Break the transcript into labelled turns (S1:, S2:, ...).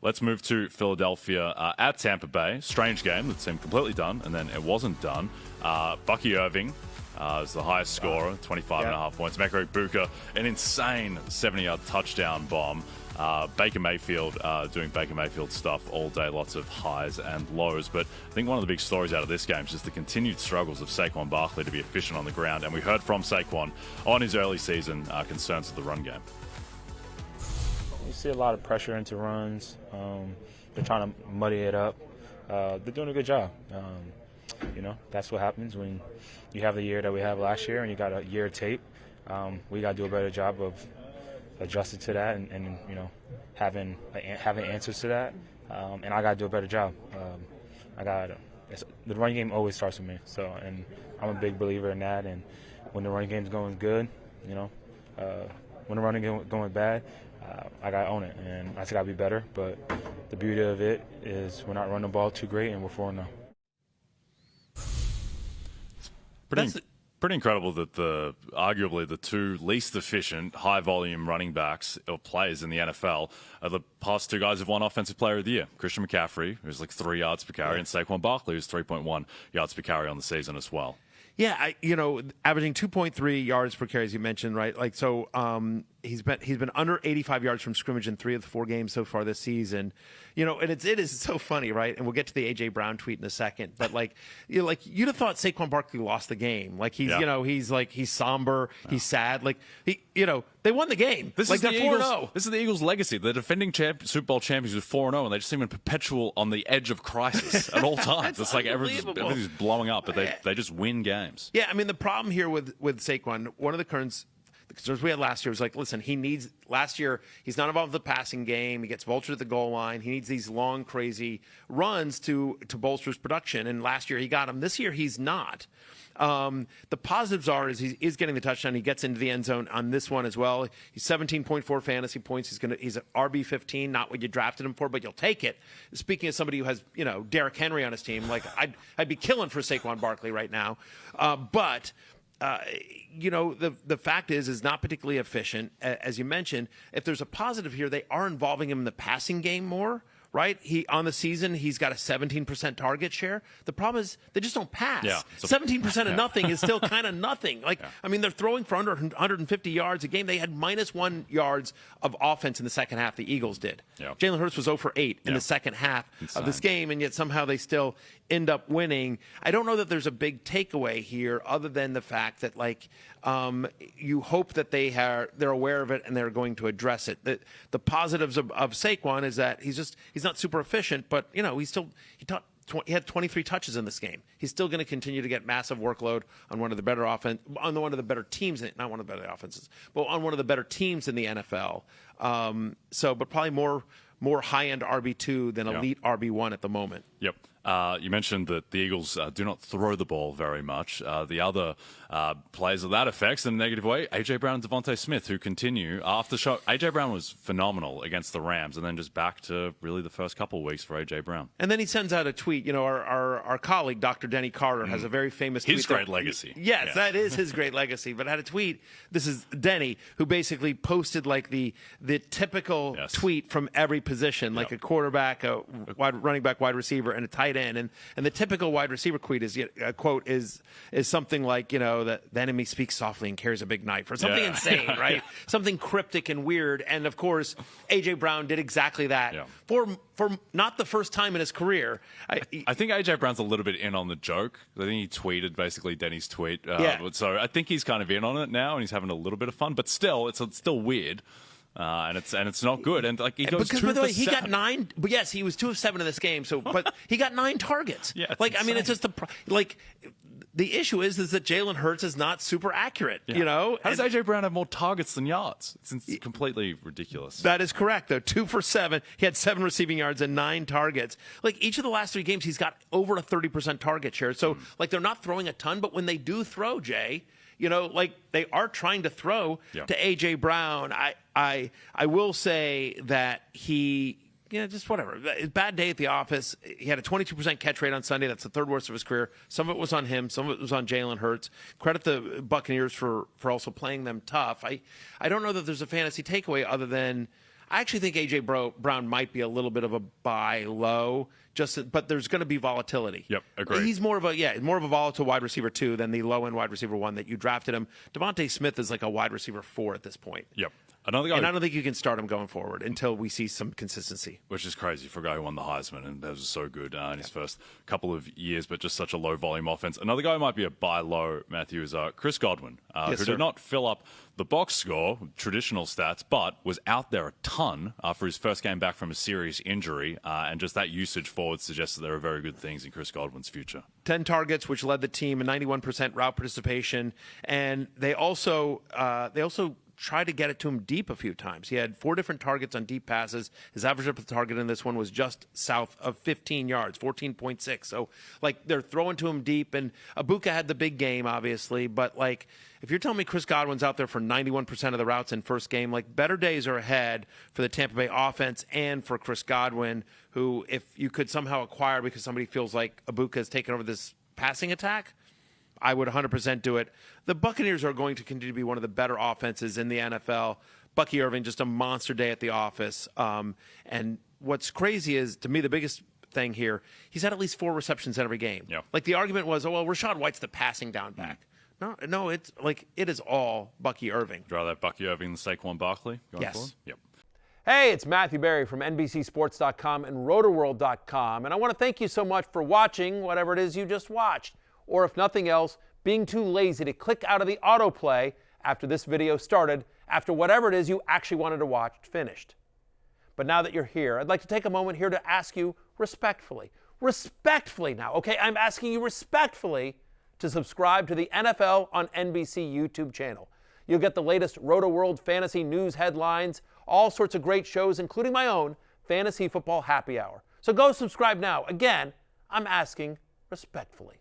S1: Let's move to Philadelphia at Tampa Bay. Strange game that seemed completely done, and then it wasn't done. Bucky Irving is the highest scorer, 25.5 points. Mekari Buka, an insane 70-yard touchdown bomb. Baker Mayfield doing Baker Mayfield stuff all day, lots of highs and lows. But I think one of the big stories out of this game is just the continued struggles of Saquon Barkley to be efficient on the ground. And we heard from Saquon on his early season concerns with the run game.
S2: You see a lot of pressure into runs. They're trying to muddy it up. They're doing a good job. That's what happens when you have the year that we have last year and you got a year of tape. We got to do a better job of adjusting to that and having answers to that. And I got to do a better job. The running game always starts with me. And I'm a big believer in that. And when the running game's going good, when the running game going bad, I got to own it. And I just got to be better. But the beauty of it is we're not running the ball too great, and we're 4-0.
S1: Pretty incredible that arguably the two least efficient, high-volume running backs or players in the NFL are the past two guys who've won Offensive Player of the Year. Christian McCaffrey, who's like 3 yards per carry, and Saquon Barkley, who's 3.1 yards per carry on the season as well.
S3: Yeah, averaging 2.3 yards per carry, as you mentioned, right? He's been under 85 yards from scrimmage in 3 of the 4 games so far this season. And it is so funny, right? And we'll get to the A.J. Brown tweet in a second. But you'd have thought Saquon Barkley lost the game. He's somber, he's sad. They won the game.
S1: They're
S3: 4-0.
S1: This is the Eagles' legacy. They're defending Super Bowl champions with 4-0, and they just seem in perpetual on the edge of crisis at all times. It's like everything's blowing up, but they just win games.
S3: Yeah, I mean, the problem here with Saquon, one of the concerns we had last year was listen, last year, he's not involved in the passing game. He gets vultured at the goal line. He needs these long, crazy runs to bolster his production. And last year he got them. This year he's not. The positives is he's getting the touchdown. He gets into the end zone on this one as well. He's 17.4 fantasy points. He's an RB15, not what you drafted him for, but you'll take it. Speaking of somebody who has, Derrick Henry on his team, I'd be killing for Saquon Barkley right now. But the fact is not particularly efficient. As you mentioned, if there's a positive here, they are involving him in the passing game more, right? On the season, he's got a 17% target share. The problem is they just don't pass.
S1: Yeah,
S3: 17% of nothing is still kind of nothing. They're throwing for under 150 yards a game. They had -1 yards of offense in the second half, the Eagles did.
S1: Yeah.
S3: Jalen Hurts was 0 for 8 in the second half of this game, and yet somehow they still end up winning. I don't know that there's a big takeaway here other than the fact that you hope that they're aware of it and they're going to address it. The positives of Saquon is that he's not super efficient, but he had 23 touches in this game. He's still going to continue to get massive workload on one of the better teams, not one of the better offenses, but on one of the better teams in the NFL. But probably more high-end RB2 than elite RB1 at the moment.
S1: Yep. You mentioned that the Eagles do not throw the ball very much. The other players of that affects in a negative way, A.J. Brown and Devontae Smith, who continue after show. A.J. Brown was phenomenal against the Rams, and then just back to really the first couple of weeks for A.J. Brown.
S3: And then he sends out a tweet. Our colleague, Dr. Denny Carter, has a very famous tweet.
S1: His great legacy.
S3: Yes, that is his great legacy. But had a tweet. This is Denny, who basically posted the typical tweet from every position, a quarterback, a running back, wide receiver, and a tight end. And the typical wide receiver quote is something like, that the enemy speaks softly and carries a big knife, or something insane, right? Something cryptic and weird. And of course, A.J. Brown did exactly that for not the first time in his career.
S1: I think A.J. Brown's a little bit in on the joke. I think he tweeted basically Denny's tweet. So I think he's kind of in on it now, and he's having a little bit of fun. But still, it's still weird. And it's not good. And he goes
S3: because,
S1: 2
S3: by the way,
S1: for
S3: he
S1: 7.
S3: got 9. But yes, he was 2 of 7 in this game. But he got 9 targets.
S1: Yeah,
S3: it's just the issue is that Jalen Hurts is not super accurate.
S1: How does A.J. Brown have more targets than yards? It's completely ridiculous.
S3: That is correct, though. 2 for 7. He had 7 receiving yards and 9 targets. Each of the last 3 games, he's got over a 30% target share. So they're not throwing a ton, but when they do throw, Jay, they are trying to throw to A.J. Brown. I will say that he, just whatever. Bad day at the office. He had a 22% catch rate on Sunday. That's the 3rd worst of his career. Some of it was on him. Some of it was on Jalen Hurts. Credit the Buccaneers for also playing them tough. I don't know that there's a fantasy takeaway other than I actually think A.J. Brown might be a little bit of a buy low, but there's going to be volatility.
S1: Yep, agreed.
S3: He's more of a volatile wide receiver 2 than the low-end wide receiver 1 that you drafted him. Devontae Smith is like a wide receiver 4 at this point.
S1: Yep. Another guy,
S3: and I don't think you can start him going forward until we see some consistency.
S1: Which is crazy for a guy who won the Heisman and that was so good in his first couple of years, but just such a low volume offense. Another guy who might be a buy low, Matthew, is Chris Godwin, who did not fill up the box score, traditional stats, but was out there a ton for his first game back from a serious injury, and just that usage forward suggests that there are very good things in Chris Godwin's future.
S3: 10 targets, which led the team, a 91% route participation, and they also tried to get it to him deep a few times. He had 4 different targets on deep passes. His average up the target in this one was just south of 15 yards, 14.6. So, like, they're throwing to him deep, and Ibuka had the big game, obviously, but, like, if you're telling me Chris Godwin's out there for 91% of the routes in first game, like, better days are ahead for the Tampa Bay offense and for Chris Godwin, who, if you could somehow acquire because somebody feels like Ibuka has taken over this passing attack, I would 100% do it. The Buccaneers are going to continue to be one of the better offenses in the NFL. Bucky Irving, just a monster day at the office. And what's crazy is, to me, the biggest thing here, he's had at least 4 receptions in every game.
S1: Yeah.
S3: Like, the argument was, oh, well, Rachaad White's the passing down back. No, it's like it is all Bucky Irving.
S1: Draw that Bucky Irving and Saquon Barkley going
S3: Yes.
S1: forward? Yep.
S4: Hey, it's Matthew Berry from NBCSports.com and RotoWorld.com, and I want to thank you so much for watching whatever it is you just watched, or if nothing else, being too lazy to click out of the autoplay after this video started, after whatever it is you actually wanted to watch finished. But now that you're here, I'd like to take a moment here to ask you respectfully now, okay? I'm asking you respectfully to subscribe to the NFL on NBC YouTube channel. You'll get the latest RotoWorld fantasy news headlines, all sorts of great shows, including my own Fantasy Football Happy Hour. So go subscribe now. Again, I'm asking respectfully.